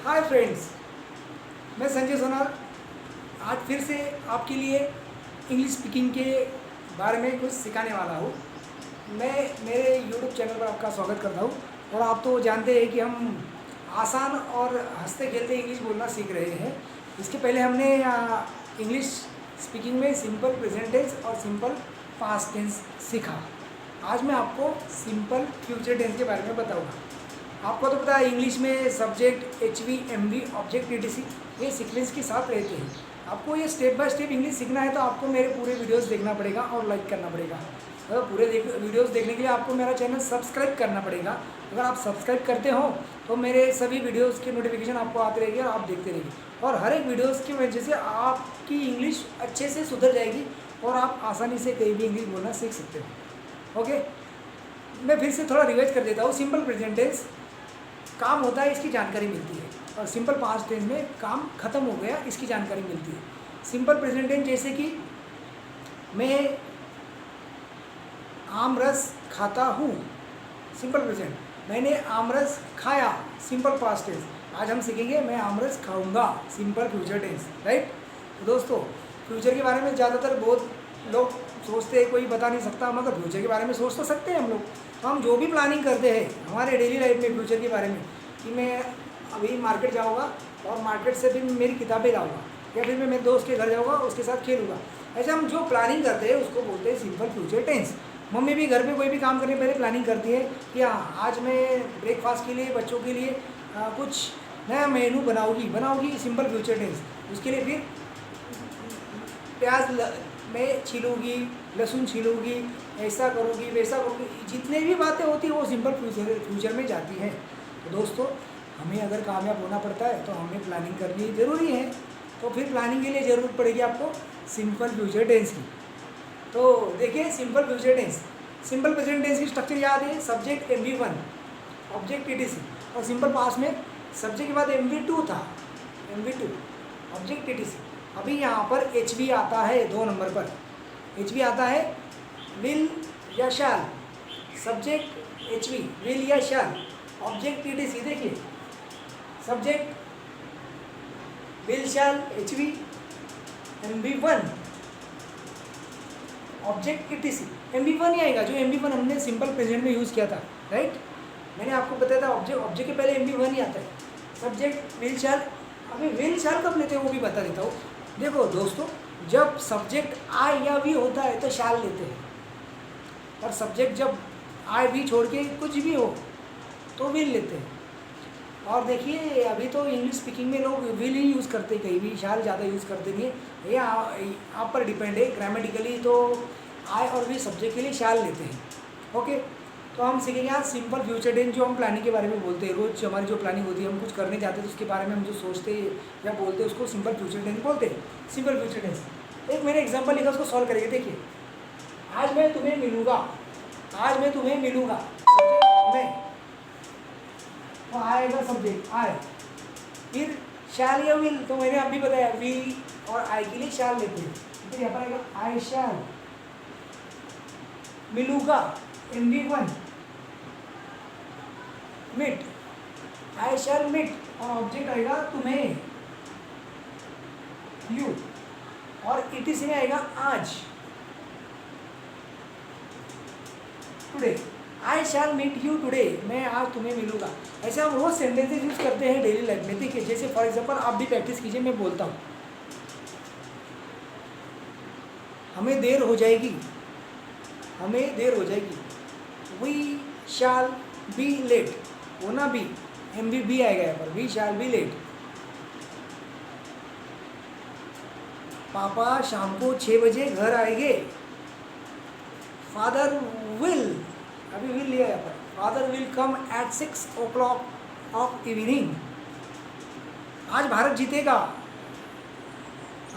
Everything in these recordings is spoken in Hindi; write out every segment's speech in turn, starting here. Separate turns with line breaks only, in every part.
हाय फ्रेंड्स, मैं संजय सोनार आज फिर से आपके लिए इंग्लिश स्पीकिंग के बारे में कुछ सिखाने वाला हूँ। मैं मेरे यूट्यूब चैनल पर आपका स्वागत करता हूँ। और आप तो जानते हैं कि हम आसान और हंसते खेलते इंग्लिश बोलना सीख रहे हैं। इसके पहले हमने इंग्लिश स्पीकिंग में सिंपल प्रेजेंट टेंस और सिंपल पास्ट टेंस सीखा। आज मैं आपको सिंपल फ्यूचर टेंस के बारे में बताऊँगा। आपको तो पता है इंग्लिश में subject, HV, MV, object, ETC ये सीक्वेंस के साथ रहते हैं। आपको ये स्टेप बाय स्टेप इंग्लिश सीखना है तो आपको मेरे पूरे वीडियोस देखना पड़ेगा और लाइक करना पड़ेगा। तो पूरे वीडियोस देखने के लिए आपको मेरा चैनल सब्सक्राइब करना पड़ेगा। अगर आप सब्सक्राइब करते हो तो मेरे सभी वीडियोज़ की नोटिफिकेशन आपको आती रहेगी और आप देखते रहेंगे। और हर एक वीडियोज़ की वजह से आपकी इंग्लिश अच्छे से सुधर जाएगी और आप आसानी से कहीं भी इंग्लिश बोलना सीख सकते हो। ओके, मैं फिर से थोड़ा रिवाइज कर देता हूँ। सिंपल प्रेजेंट टेंस काम होता है, इसकी जानकारी मिलती है। और सिंपल पास्ट टेंस में काम खत्म हो गया, इसकी जानकारी मिलती है। सिंपल प्रेजेंट टेंस जैसे कि मैं आम रस खाता हूँ, सिंपल प्रेजेंट। मैंने आम रस खाया, सिंपल पास्ट टेंस। आज हम सीखेंगे मैं आम रस खाऊंगा, सिंपल फ्यूचर टेंस। राइट। तो दोस्तों, फ्यूचर के बारे में ज़्यादातर बहुत लोग सोचते हैं, कोई बता नहीं सकता, मगर फ्यूचर के बारे में सोच तो सकते हैं हम लोग। तो हम जो भी प्लानिंग करते हैं हमारे डेली लाइफ में फ्यूचर के बारे में, कि मैं अभी मार्केट जाऊंगा और मार्केट से भी मेरी किताबें लाऊंगा, या फिर मैं मेरे दोस्त के घर जाऊंगा, उसके साथ खेलूंगा, ऐसे हम जो प्लानिंग करते हैं उसको बोलते हैं सिंपल फ्यूचर टेंस। मम्मी भी घर में कोई भी काम करने पहले प्लानिंग करती है कि हाँ, आज मैं ब्रेकफास्ट के लिए बच्चों के लिए कुछ नया मेनू बनाऊँगी, सिंपल फ्यूचर टेंस। उसके लिए फिर प्याज मैं छीलूँगी, लहसुन छीलूँगी, ऐसा करूँगी, वैसा करूँगी, जितने भी बातें होती हैं वो सिंपल फ्यूचर में जाती हैं। तो दोस्तों, हमें अगर कामयाब होना पड़ता है तो हमें प्लानिंग करनी ज़रूरी है। तो फिर प्लानिंग के लिए ज़रूरत पड़ेगी आपको सिंपल फ्यूचर टेंस की। तो देखिए, simple future tense, simple present tense की स्ट्रक्चर याद है। Subject MV1, object ETC। और सिंपल पास्ट में सब्जेक्ट के बाद MV2 था, MV2 ऑब्जेक्ट ETC। अभी यहाँ पर HV आता है 2 नंबर पर। HV आता है विल या शैल, सब्जेक्ट HV विल या शैल, ऑब्जेक्ट ETC। देखिए, subject will shell HV, MV1 object ETC। MV1 ही आएगा, जो MV1 हमने सिंपल प्रेजेंट में यूज़ किया था। राइट। मैंने आपको बताया था ऑब्जेक्ट के पहले MV1 ही आता है। सब्जेक्ट विल शैल, अभी विल शैल कब लेते हैं वो भी बता देता हूँ। देखो दोस्तों, जब सब्जेक्ट आई या वी होता है तो शैल लेते हैं, और सब्जेक्ट जब आई वी छोड़ के कुछ भी हो तो विल लेते हैं। और देखिए, अभी तो इंग्लिश स्पीकिंग में लोग विल ही यूज़ करते हैं, कहीं भी शैल ज़्यादा यूज़ करते नहीं है। ये आप पर डिपेंड है। ग्रामेटिकली तो आई और वी सब्जेक्ट के लिए शैल लेते हैं। ओके, तो हम सीखेंगे आज सिंपल फ्यूचर टेंस। जो हम प्लानिंग के बारे में बोलते हैं, रोज़ हमारी जो प्लानिंग होती है, हम कुछ करने जाते हैं तो उसके बारे में हम जो सोचते हैं या बोलते हैं उसको सिंपल फ्यूचर टेंस बोलते हैं। सिंपल फ्यूचर टेंस, एक मैंने एग्जांपल लिखा, उसको सॉल्व करेंगे। देखिए, आज मैं तुम्हें मिलूंगा, आज मैं तुम्हें मिलूंगा, सब्जेक्ट में तो आएगा सब्जेक्ट आई, फिर शैल या विल। तो मैंने अभी बताया वी और आई के लिए शैल लेते हैं। फिर यहाँ पर आएगा आई शैल मिलूंगा, MV1 meet, I shall meet, और ऑब्जेक्ट आएगा तुम्हें, यू, और ETC में आएगा आज, today. I shall meet you today, मैं आज तुम्हें मिलूंगा। ऐसे हम रोज सेंटेंसेस यूज करते हैं डेली लाइफ में। देखिए, जैसे फॉर एग्जांपल आप भी प्रैक्टिस कीजिए, मैं बोलता हूँ हमें देर हो जाएगी, हमें देर हो जाएगी, वी शैल बी लेट, वो ना बी, MV आएगा यहाँ पर, वी शैल बी लेट। पापा शाम को 6 बजे घर आएंगे, फादर विल, अभी विल लिया यहाँ पर, father will come at 6 o'clock of evening. आज भारत जीतेगा,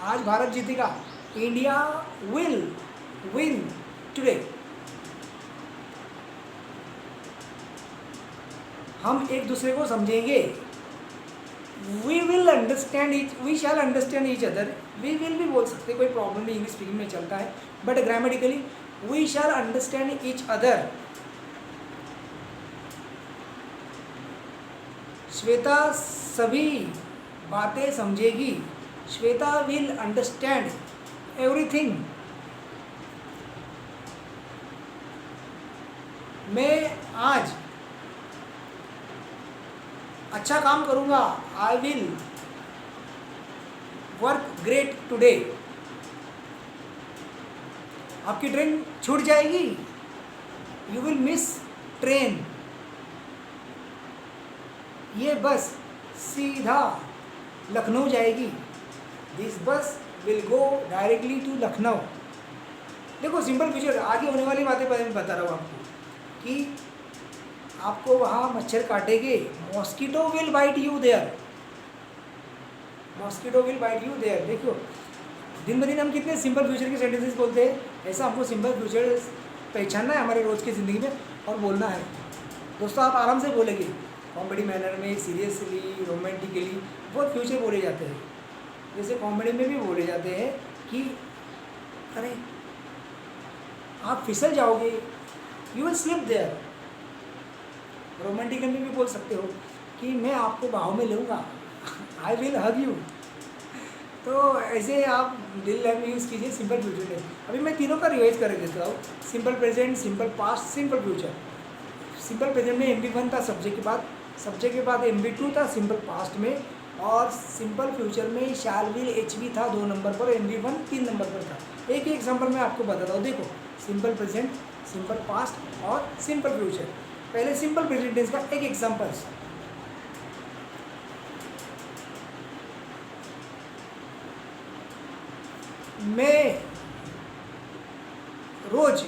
आज भारत जीतेगा, इंडिया विल विन टुडे। हम एक दूसरे को समझेंगे, we will understand each, we shall understand each other. We will भी बोल सकते, कोई प्रॉब्लम नहीं, इंग्लिश स्पीकिंग में चलता है, but grammatically we shall understand each other. Shweta सभी बातें समझेगी। Shweta will understand everything. मैं आज अच्छा काम करूँगा। I will work great today. आपकी ट्रेन छूट जाएगी। You will miss train. ये बस सीधा लखनऊ जाएगी। This bus will go directly to Lucknow. देखो सिंपल फ्यूचर, आगे होने वाली बातें मैं बता रहा हूँ आपको कि आपको वहाँ मच्छर काटेंगे। Mosquito will bite you there. Mosquito will bite you there. देखो दिन ब दिन हम कितने सिंपल फ्यूचर के सेंटेंसेस बोलते हैं। ऐसा हमको सिंपल फ्यूचर पहचानना है हमारे रोज़ की ज़िंदगी में और बोलना है। दोस्तों आप आराम से बोलेंगे, कॉमेडी मैनर में, सीरियसली, रोमांटिकली बहुत फ्यूचर बोले जाते हैं। जैसे कॉमेडी में भी बोले जाते हैं कि अरे आप फिसल जाओगे, you will slip there. Romantically में भी बोल सकते हो कि मैं आपको बाहों में लूँगा, आई विल हग यू। तो ऐसे आप डेली लाइफ में यूज़ कीजिए सिंपल फ्यूचर टेंस। अभी मैं तीनों का रिवाइज कर देता हूँ। Simple present, simple past, simple future. Simple present में MB1 था सब्जेक्ट के बाद, सब्जेक्ट के बाद MB2 था सिंपल पास्ट में, और सिंपल फ्यूचर में शैल विल HV था 2 नंबर पर, MB1 3 नंबर पर था। एक एग्जाम्पल मैं आपको बताता हूँ। देखो सिंपल प्रेजेंट, सिंपल पास्ट और सिंपल फ्यूचर। पहले सिंपल प्रेजेंट टेंस का एक एग्जाम्पल। मैं रोज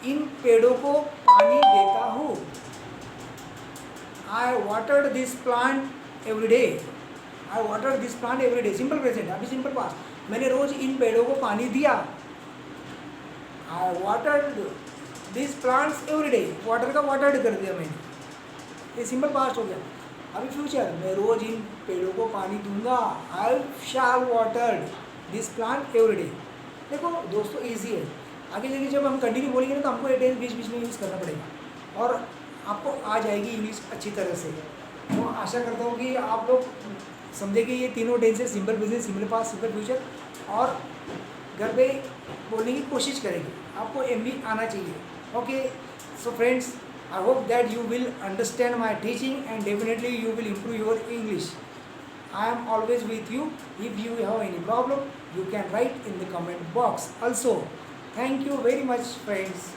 इन पेड़ों को पानी देता हूँ। I watered this plant every day. I watered this plant every day. Simple present. अभी सिंपल पास्ट, मैंने रोज इन पेड़ों को पानी दिया। I watered this plants every day. Water का वाटर्ड कर दिया मैंने, ये सिंपल पास्ट हो गया। अभी फ्यूचर, मैं रोज इन पेड़ों को पानी दूंगा। I shall watered this plant every day. देखो दोस्तों इजी है। आगे जाके जब हम कंटिन्यू बोलेंगे ना तो हमको ये टेंस बीच बीच में यूज़ करना पड़ेगा और आपको आ जाएगी इंग्लिश अच्छी तरह से। तो आशा करता हूँ कि आप लोग समझेंगे ये तीनों tenses, simple present, simple past, simple future, और घर पे बोलने की कोशिश करेंगे। आपको MB आना चाहिए। Okay so friends, I hope that you will understand my teaching and definitely you will improve your English. I am always with you. If you have any problem, you can write in the comment box. Also, thank you very much, friends.